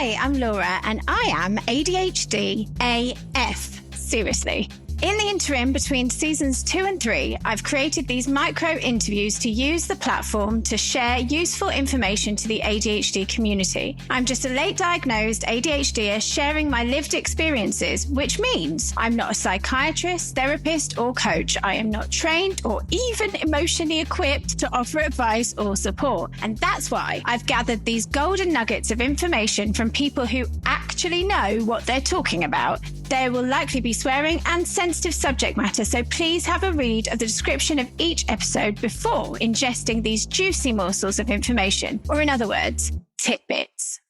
Hi, I'm Laura and I am ADHD AF. Seriously. In the interim between seasons 2 and 3, I've created these micro interviews to use the platform to share useful information to the ADHD community. I'm just a late diagnosed ADHDer sharing my lived experiences, which means I'm not a psychiatrist, therapist, or coach. I am not trained or even emotionally equipped to offer advice or support. And that's why I've gathered these golden nuggets of information from people who actually know what they're talking about. There will likely be swearing and sensitive subject matter, so please have a read of the description of each episode before ingesting these juicy morsels of information, or in other words, tidbits.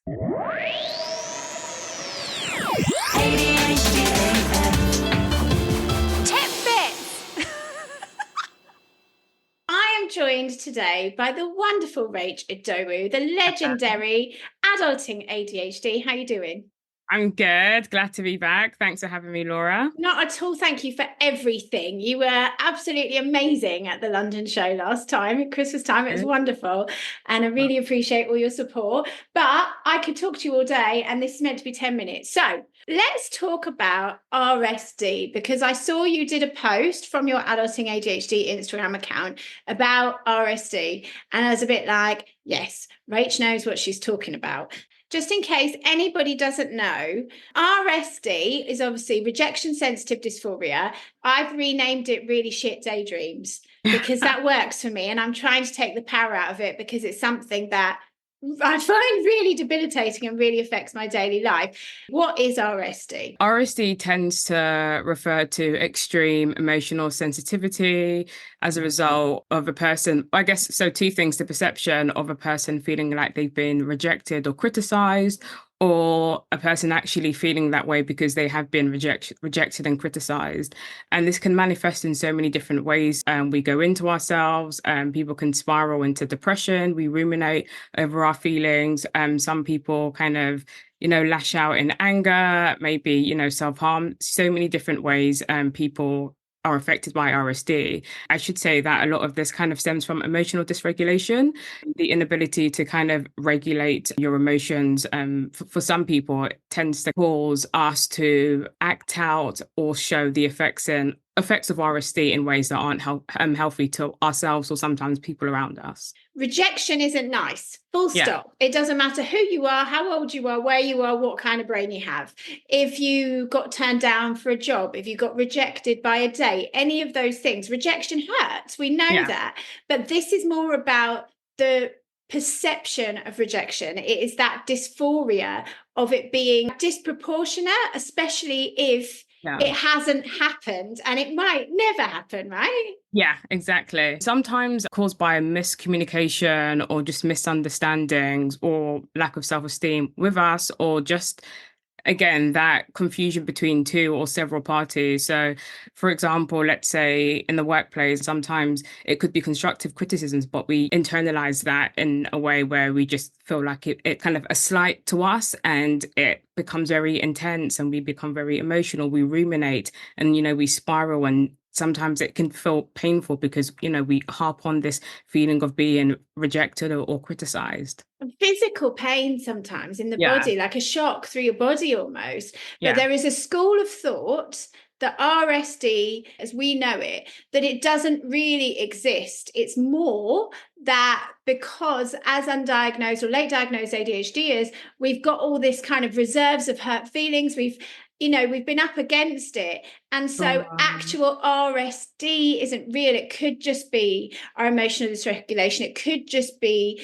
ADHD AF. Tidbits! I am joined today by the wonderful Rach Idowu, the legendary adulting ADHD. How are you doing? I'm good. Glad to be back. Thanks for having me, Laura. Not at all. Thank you for everything. You were absolutely amazing at the London show last time, at Christmas time. It was wonderful. And I really appreciate all your support. But I could talk to you all day, and this is meant to be 10 minutes. So let's talk about RSD, because I saw you did a post from your Adulting ADHD Instagram account about RSD. And I was a bit like, yes, Rach knows what she's talking about. Just in case anybody doesn't know, RSD is obviously rejection sensitive dysphoria. I've renamed it really shit daydreams because that works for me. And I'm trying to take the power out of it because it's something that I find really debilitating and really affects my daily life. What is RSD? RSD tends to refer to extreme emotional sensitivity as a result of a person, I guess, so two things: the perception of a person feeling like they've been rejected or criticized, or a person actually feeling that way because they have been rejected and criticized. And this can manifest in so many different ways. We go into ourselves, people can spiral into depression, we ruminate over our feelings. Some people kind of, lash out in anger, maybe, self-harm. So many different ways people are affected by RSD. I should say that a lot of this kind of stems from emotional dysregulation, the inability to kind of regulate your emotions. For some people, it tends to cause us to act out or show the effects of RSD in ways that aren't healthy to ourselves or sometimes people around us. Rejection isn't nice. Full stop. It doesn't matter who you are, how old you are, where you are, what kind of brain you have. If you got turned down for a job, if you got rejected by a date, any of those things, rejection hurts. We know that. But this is more about the perception of rejection. It is that dysphoria of it being disproportionate, especially if it hasn't happened, and it might never happen, right? Yeah, exactly. Sometimes caused by miscommunication or just misunderstandings or lack of self-esteem with us, or just, again, that confusion between two or several parties. So, for example, let's say in the workplace, sometimes it could be constructive criticisms, but we internalize that in a way where we just feel like it kind of a slight to us, and it becomes very intense and we become very emotional. We ruminate and, we spiral, and sometimes it can feel painful because, we harp on this feeling of being rejected or criticized. Physical pain sometimes in the body, like a shock through your body almost. But there is a school of thought that RSD, as we know it, that it doesn't really exist. It's more that because as undiagnosed or late diagnosed ADHDers, we've got all this kind of reserves of hurt feelings. We've been up against it. And so actual RSD isn't real. It could just be our emotional dysregulation. It could just be,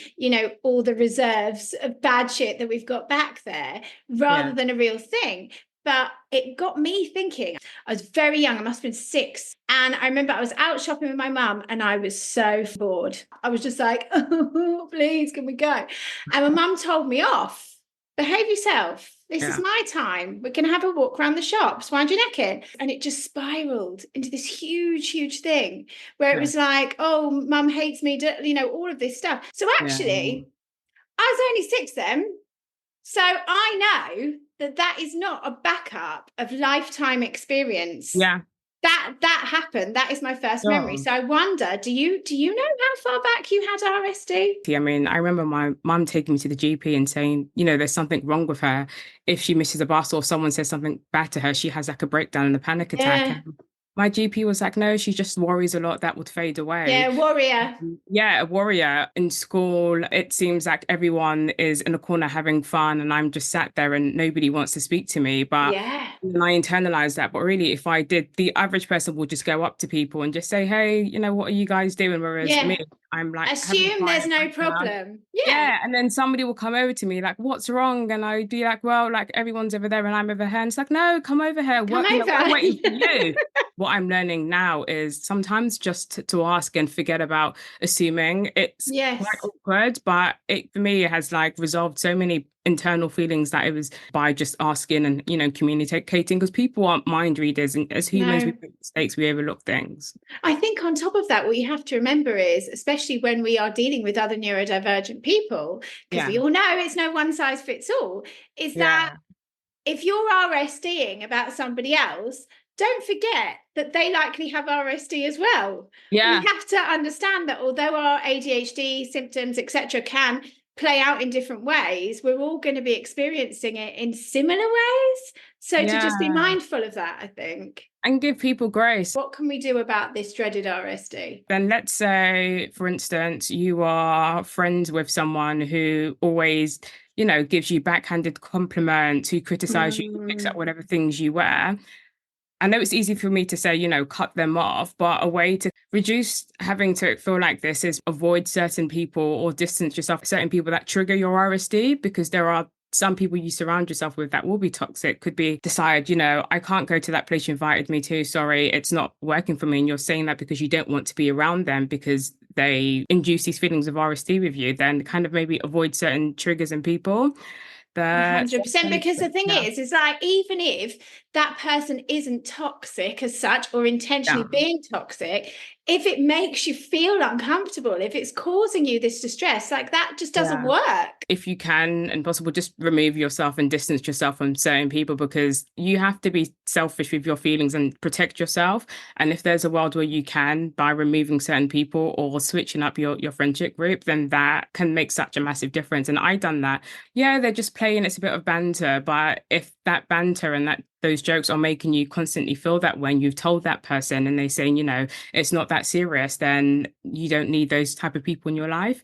all the reserves of bad shit that we've got back there rather than a real thing. But it got me thinking. I was very young. I must have been 6. And I remember I was out shopping with my mum and I was so bored. I was just like, oh, please, can we go? And my mum told me off. Behave yourself. This is my time. We can have a walk around the shops, wind your neck in. And it just spiraled into this huge, huge thing where it was like, oh, mum hates me, all of this stuff. So actually, I was only 6 then. So I know that is not a backup of lifetime experience. Yeah. that happened. That is my first memory. So I wonder, do you know how far back you had RSD? I mean, I remember my mum taking me to the GP and saying, there's something wrong with her. If she misses a bus or someone says something bad to her, she has like a breakdown and a panic attack. Yeah. And my GP was like, no, she just worries a lot. That would fade away. Yeah, warrior. Yeah, a warrior. In school, it seems like everyone is in a corner having fun and I'm just sat there and nobody wants to speak to me. But and I internalized that. But really, if I did, the average person will just go up to people and just say, hey, what are you guys doing? Whereas me, I'm like, assume there's no problem. Yeah. And then somebody will come over to me like, what's wrong? And I'd be like, well, like everyone's over there and I'm over here. And it's like, no, come over here. I'm waiting for you. What I'm learning now is sometimes just to ask and forget about assuming. It's quite awkward, but for me, it has like resolved so many internal feelings that it was by just asking and communicating, because people aren't mind readers, and as humans we make mistakes, we overlook things. I think on top of that, what you have to remember is, especially when we are dealing with other neurodivergent people, because we all know it's no one size fits all, is that if you're RSDing about somebody else, don't forget that they likely have RSD as well. We have to understand that although our ADHD symptoms, etc., can play out in different ways, we're all going to be experiencing it in similar ways. So to just be mindful of that, I think. And give people grace. What can we do about this dreaded RSD? Then let's say, for instance, you are friends with someone who always, gives you backhanded compliments, who criticize you, picks up whatever things you wear. I know it's easy for me to say, cut them off, but a way to reduce having to feel like this is avoid certain people or distance yourself from certain people that trigger your RSD, because there are some people you surround yourself with that will be toxic. Could be decide, I can't go to that place you invited me to. Sorry, it's not working for me. And you're saying that because you don't want to be around them because they induce these feelings of RSD with you. Then kind of maybe avoid certain triggers in people. 100%, because the thing is like, even if that person isn't toxic as such or intentionally being toxic, if it makes you feel uncomfortable, if it's causing you this distress, like that just doesn't work. If you can and possible, just remove yourself and distance yourself from certain people, because you have to be selfish with your feelings and protect yourself. And if there's a world where you can, by removing certain people or switching up your friendship group, then that can make such a massive difference. And I done that. They're just playing, it's a bit of banter, but if that banter and those jokes are making you constantly feel that when you've told that person and they say, it's not that serious, then you don't need those type of people in your life.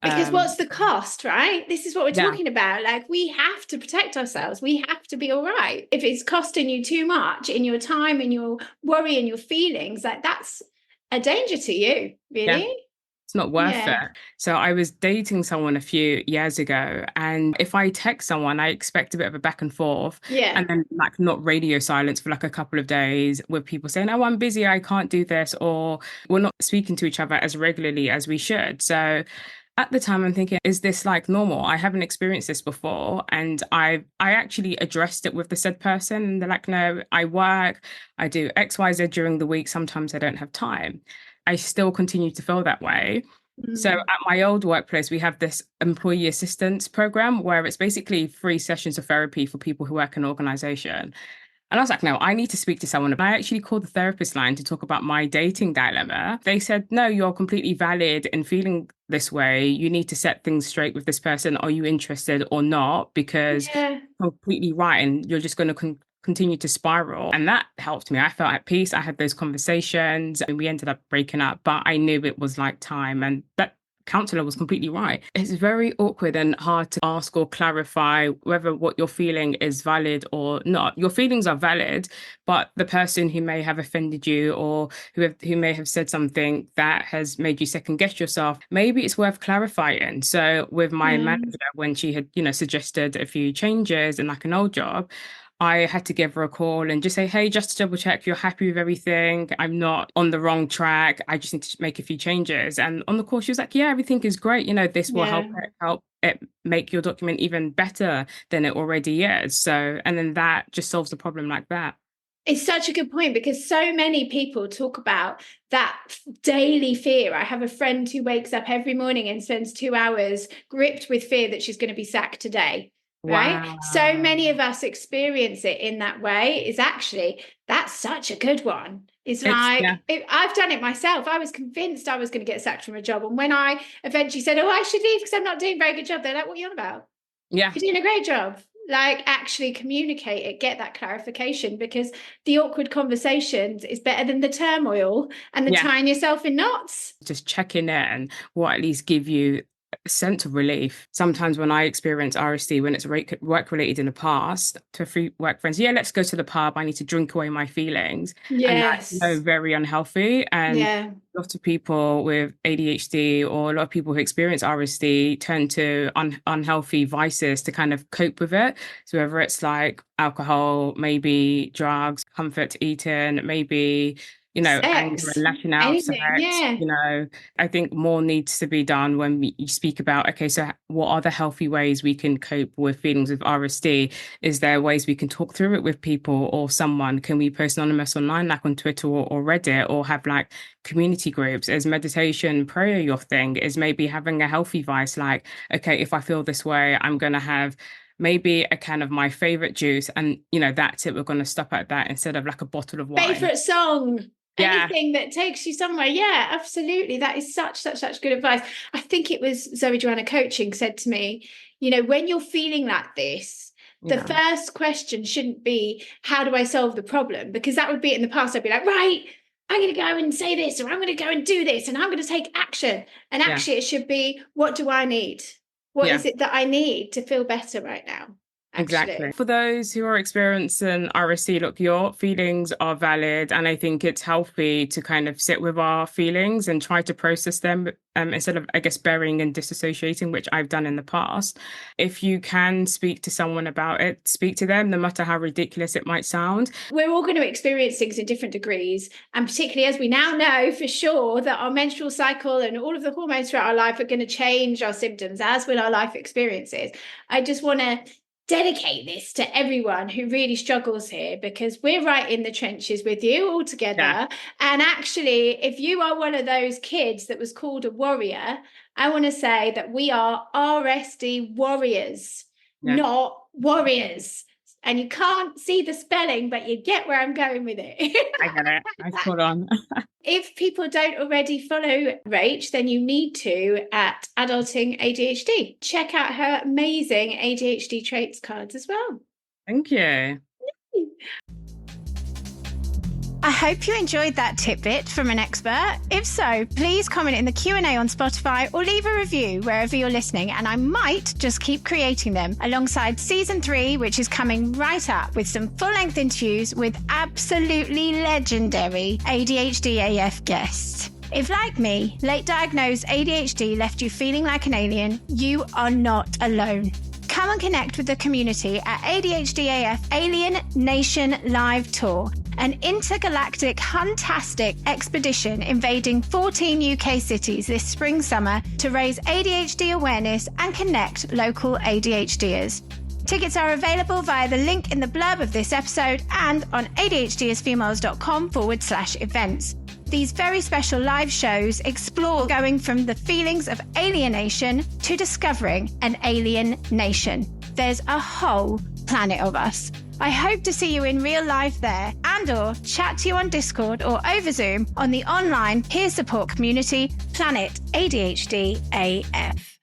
Because what's the cost, right? This is what we're talking about. Like, we have to protect ourselves. We have to be all right. If it's costing you too much in your time and your worry and your feelings, like that's a danger to you, really. Yeah. It's not worth it. So I was dating someone a few years ago, and if I text someone, I expect a bit of a back and forth. And then like not radio silence for like a couple of days with people saying, oh, I'm busy, I can't do this, or we're not speaking to each other as regularly as we should. So at the time I'm thinking, is this like normal? I haven't experienced this before. And I actually addressed it with the said person, and they're like, no, I work, I do XYZ during the week. Sometimes I don't have time. I still continue to feel that way. So at my old workplace, we have this employee assistance program where it's basically free sessions of therapy for people who work in an organization. And I was like, no, I need to speak to someone. And I actually called the therapist line to talk about my dating dilemma. They said, no, you're completely valid in feeling this way. You need to set things straight with this person. Are you interested or not? Because you're completely right. And you're just going to continue to spiral. And that helped me. I felt at peace. I had those conversations and we ended up breaking up, but I knew it was like time, and that counselor was completely right. It's very awkward and hard to ask or clarify whether what you're feeling is valid or not. Your feelings are valid, but the person who may have offended you or who may have said something that has made you second guess yourself, maybe it's worth clarifying. So with my manager, when she had, suggested a few changes in like an old job, I had to give her a call and just say, hey, just to double check, you're happy with everything. I'm not on the wrong track. I just need to make a few changes. And on the call, she was like, yeah, everything is great. This will help it make your document even better than it already is. So, and then that just solves the problem like that. It's such a good point, because so many people talk about that daily fear. I have a friend who wakes up every morning and spends 2 hours gripped with fear that she's going to be sacked today. right? Wow. So many of us experience it in that way. Is actually, that's such a good one. I've done it myself. I was convinced I was going to get sacked from a job, and when I eventually said, I should leave because I'm not doing a very good job, they're like, what are you on about? Yeah, you're doing a great job. Like, actually communicate it, get that clarification, because the awkward conversations is better than the turmoil and the tying yourself in knots. Just checking in will at least give you a sense of relief. Sometimes when I experience RSD, when it's work related in the past, to a few work friends, let's go to the pub, I need to drink away my feelings. Yes. And that's very unhealthy. And lots of people with ADHD, or a lot of people who experience RSD, turn to unhealthy vices to kind of cope with it. So whether it's like alcohol, maybe drugs, comfort eating, maybe anger and lashing out, sex, I think more needs to be done when you speak about, okay, so what are the healthy ways we can cope with feelings of RSD? Is there ways we can talk through it with people or someone? Can we post anonymous online, like on Twitter or Reddit, or have like community groups? Is meditation, prayer your thing? Is maybe having a healthy vice, like, okay, if I feel this way, I'm going to have maybe a can of my favorite juice, and that's it, we're going to stop at that instead of like a bottle of wine. Favorite song. Anything that takes you somewhere. Yeah, absolutely. That is such good advice. I think it was Zoe Joanna Coaching said to me, when you're feeling like this, the first question shouldn't be, how do I solve the problem? Because that would be in the past. I'd be like, right, I'm going to go and say this, or I'm going to go and do this, and I'm going to take action. And actually it should be, what do I need? What is it that I need to feel better right now? Exactly. For those who are experiencing RSD, look, your feelings are valid. And I think it's healthy to kind of sit with our feelings and try to process them instead of, I guess, burying and disassociating, which I've done in the past. If you can speak to someone about it, speak to them, no matter how ridiculous it might sound. We're all going to experience things in different degrees. And particularly as we now know for sure that our menstrual cycle and all of the hormones throughout our life are going to change our symptoms, as will our life experiences. I just want to dedicate this to everyone who really struggles here, because we're right in the trenches with you all together. And actually, if you are one of those kids that was called a warrior, I want to say that we are RSD warriors, not warriors. And you can't see the spelling, but you get where I'm going with it. I get it. I spot on. If people don't already follow Rach, then you need to at Adulting ADHD. Check out her amazing ADHD traits cards as well. Thank you. I hope you enjoyed that tidbit from an expert. If so, please comment in the Q&A on Spotify or leave a review wherever you're listening, and I might just keep creating them alongside season 3, which is coming right up with some full-length interviews with absolutely legendary ADHD AF guests. If, like me, late diagnosed ADHD left you feeling like an alien, you are not alone. Come and connect with the community at ADHD AF Alien Nation Live Tour, an intergalactic, huntastic expedition invading 14 UK cities this spring-summer to raise ADHD awareness and connect local ADHDers. Tickets are available via the link in the blurb of this episode and on ADHDasFemales.com/events. These very special live shows explore going from the feelings of alienation to discovering an alien nation. There's a whole planet of us. I hope to see you in real life there, and/or chat to you on Discord or over Zoom on the online peer support community Planet ADHD AF.